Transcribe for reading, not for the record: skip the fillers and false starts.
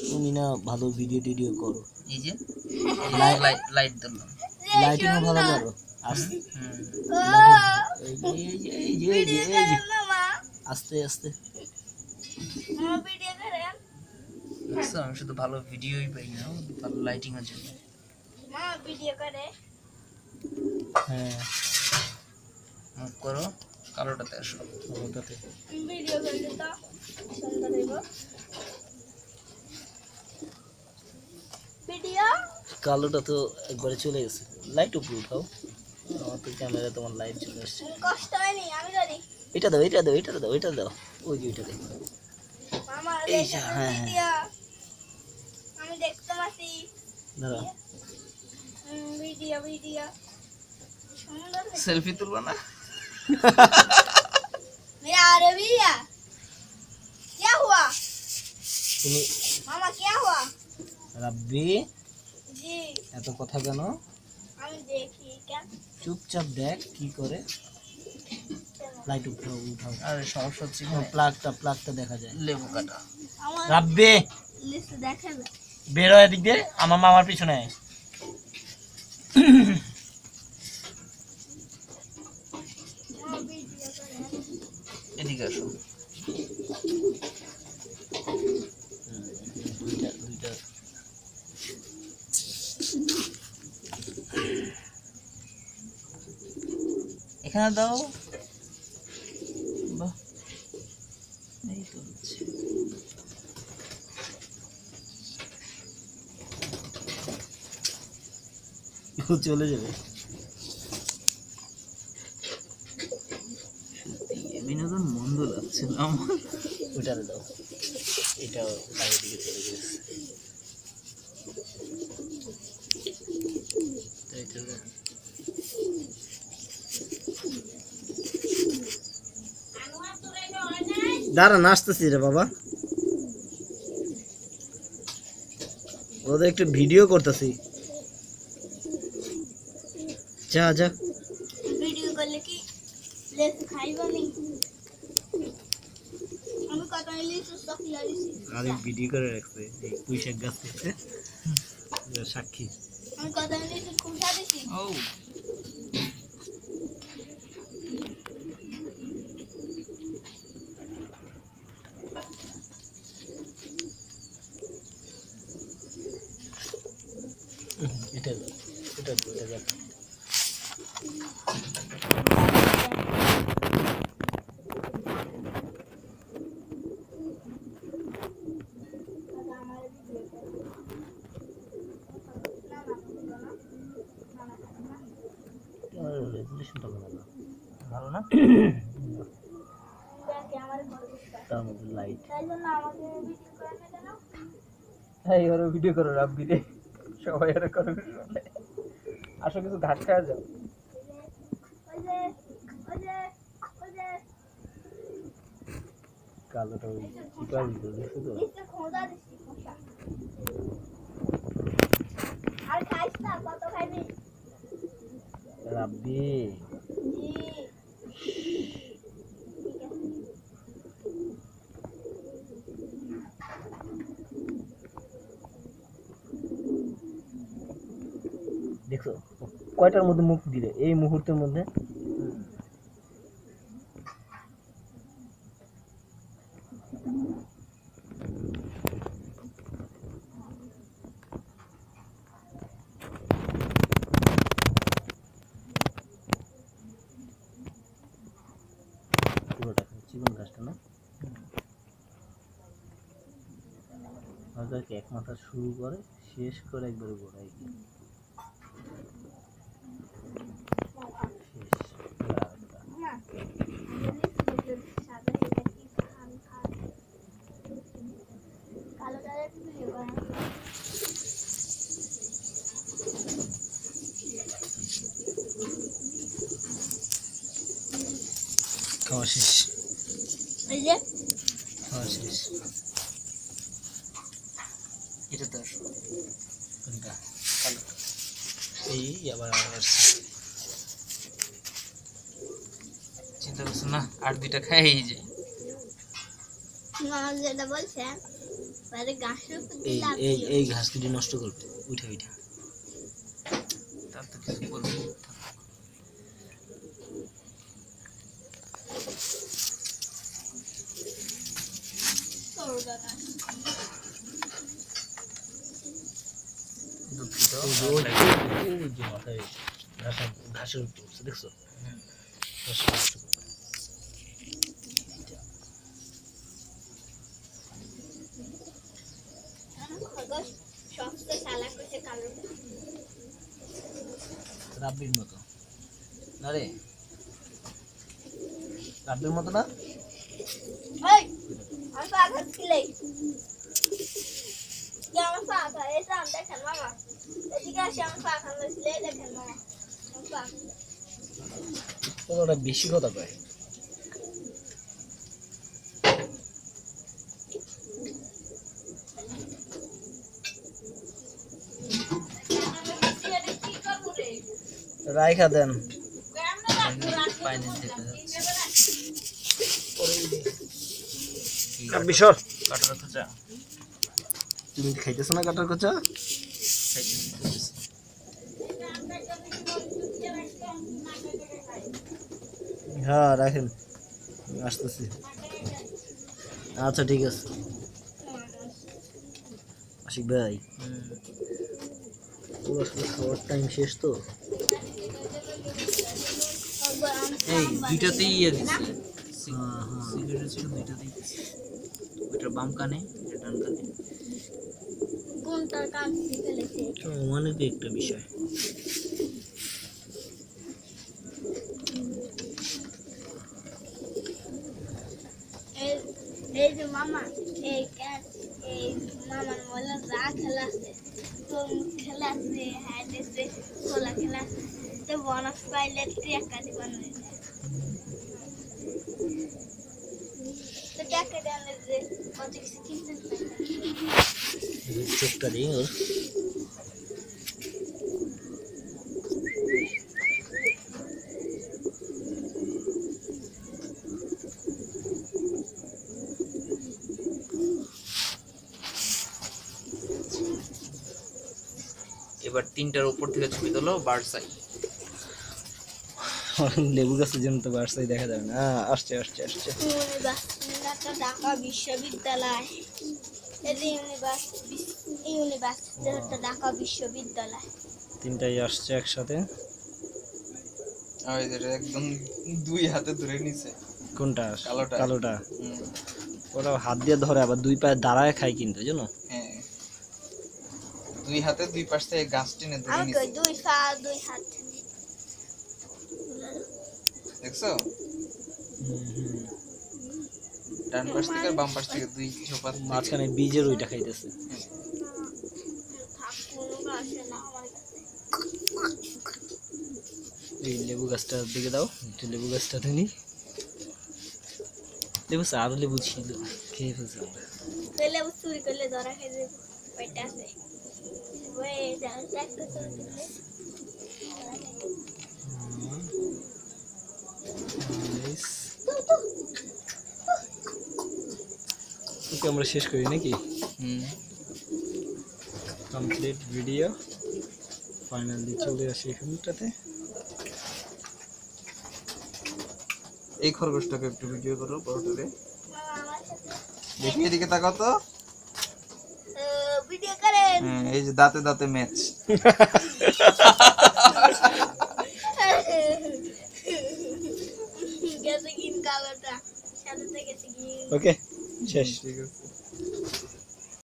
তুমি না ভালো ভিডিও টিডিও করো, এই যে লাইট দিলাম, লাইটিংও ভালো করো। আস্তে আস্তে আমি শুধু ভালো ভিডিওই পাই না, ভালো লাইটিং এর জন্য। হ্যাঁ মুভ করো, কালোটাতে আসো। ওটাতে কালোটা তো একবারে চলে গেছে। লাইট উপরে উঠাও, আমার তো ক্যামেরা তোমার লাইট চলে আসছে। কষ্ট হয়নি, আমি জানি। এটা দাও, এটা দাও, এটা দাও, এটা দাও, ওই যে ওইটা দেখো। মামা এই যে, হ্যাঁ ভিডিও আমি দেখতে পাচ্ছি। দাঁড়াও, ভিডিও ভিডিও সুন্দর হয়েছে। সেলফি তুলবা না? मेरा अरे भैया क्या हुआ? তুমি मामा क्या हुआ? রাব্বি जी এত কথা কেন? আমি দেখি क्या চুপচাপ দেখ কি করে। লাইট উঠাও, উঠাও। আরে সমস্যা হচ্ছে কি, প্লাগটা দেখা যায়। লেবু কাটা। আমার রাব্বি লিস্ট দেখে না। বের হয় এদিক দিয়ে, আমার মামার পিছনে আয়। আমার ভিডিও করে এদিকে আসো। দুইটা এখানে দাও। বাহ, এই তো হচ্ছে। চলে যাবে। বিনোদন মন্দ লাগছে না আমার। ওটারে দাও, এটাও বাইরের দিকে চলে গেছে। এইটা দাও। দাঁড়া, নাচতেছি রে বাবা, ওদের একটু ভিডিও করতেছি। যা যা, ভিডিও করলে কি লিস্ট খাইবানি? আমি কত লিস্ট স্টক লাগিয়েছি। আরে ভিডিও করে রাখছে এই পুঁইশাক গাছ থেকে, সাক্ষী। আমি কত লিস্ট খুঁজা দিছি। ও এটা দাও, এটা দাও, এটা দাও। রেজুলেশনটা ভালো না, ভালো না? তার মধ্যে লাইট। তাই জন্য আমাকে ভিডিও করে না কেন? এই ওরা ভিডিও করো, রাব্বি রে, সবাই ওরা করো। আসো কিছু ঘাট খাওয়া যাও। ওই যে ওই যে ওই যে কালোটা ওই চিপার ভিতরে দেখছো তো? লিস্ট খোঁজা দিছি খোঁজা। আর খাইস না, কত খাইবি? রাব্বি জি ঠিক আছে। দেখছো কয়টার মধ্যে মুখ দিলে এই মুহূর্তের মধ্যে? পুরোটা চিকন গাছটা না, হয়তো কি এক মাথা শুরু করে শেষ করে একবারে গোড়ায় গিয়ে শেষ। এবার আরেকটা। না সাদা এটা কি খান খান কালো কালার ভিডিও করে। খাওয়া শেষ, এই যে খাওয়া শেষ। এটা তো আসো। কোনটা? কালো। এই আবার আসছে। চিন্তা করছো না আর দুইটা খাই যায় মামা যেটা বলছেন বাইরে ঘাসের উপর এই লাফ এই দিও। এই ঘাস কেটে নষ্ট করবে উঠে উঠে তার তো কিছু বলবো না। সরু দাদা। দুঃখিত ওই যে ওই যে মাথায় ঘাসের উপর উঠছে, দেখছো? ঘাস নষ্ট করবে। আমার খরগোশ সবচেয়ে চালাক হচ্ছে কালো। রাব্বির মতো না রে, রাব্বির মতো না? এই, আমার পা খাচ্ছিলেই। কি আমার পা খা? এটা আমি দেখেন মামা। এদিকে আসে আমার পা খাচ্ছিল, এই দেখেন মামা। আমার পা। ওরা বেশি কথা কয়। রাইখা দেন। পাইনি দেখা যাচ্ছে রাব্বি সর। কাটার খোঁচা তুমি খাইতেছো না কাটার কোচা? হ্যাঁ রাখেন, আসতেছি। আচ্ছা ঠিক আছে আশিক ভাই, ও আসলে খাওয়ার টাইম শেষ তো। এই দুইটাতেই ইয়ে দিচ্ছে হ্যাঁ হ্যাঁ সিগারেট ছিল দুইটাতেই দিচ্ছে ওইটার বাম কানে এটা ডান কানে কোনটার কান দিয়ে ফেলেছে? অনেক একটা বিষয়। এই এই যে মামা, এই মামার বলে যা খেলা আছে, তো খেলা আছে, হাইট আছে, খোলা খেলা আছে, তো বোনাস পাইলে টাকা দিবেন। তো টাকা দেওয়ালে যে কত কিছু কিনতে চোখটা দিই ওর। এবার তিনটার উপর থেকে ছবি তোলো বার্সাই লেবু গাছের জন্য তো বার্সাই দেখা যাবে না। আসছে আসছে আসছে। ইউনিভার্সিটি ঢাকা বিশ্ববিদ্যালয়, ইউনিভার্সিটি ঢাকা বিশ্ববিদ্যালয়। তিনটাই আসছে একসাথে। আর এটা একদম দুই হাতে ধরে নিছে কোনটা? কালোটা। কালোটা। ওরা হাত দিয়ে ধরে আবার দুই পায়ে দাঁড়ায় খায় কিন্তু, জানো? হ্যাঁ দুই হাতে দুই পাশ থেকে গাছ টেনে ধরে আমি নিছে কই দুই পা দুই হাত। দেখছো ডান পাশ থেকে আর বাম পাশ থেকে দুই ঝোপা থেকে। মাঝখানে বীজের ওইটা খাইতেছে। এই লেবু গাছটার দিকে দাও, একটু লেবু গাছটা ধুনি। লেবু আরো লেবু ছিল, খেয়ে ফেলছে আমরা। পেলে চুরি করলে ধরা খেয়ে যাবো, ওইটা আছে। ওই একটা চুরি করলে ওকে আমরা শেষ করি নাকি? হুম কমপ্লিট ভিডিও ফাইনালি চলে আসি এখানটাতে। এই খরগোশটাকে একটু ভিডিও করো বড়টারে আমার সাথে দেখি এদিকে তাকাও তো ভিডিও করেন। হ্যাঁ এই যে দাঁতে দাঁতে ম্যাচ গেছে কিন কালোটা, সাথে গেছে কিন। ওকে শেষ। ঠিক আছে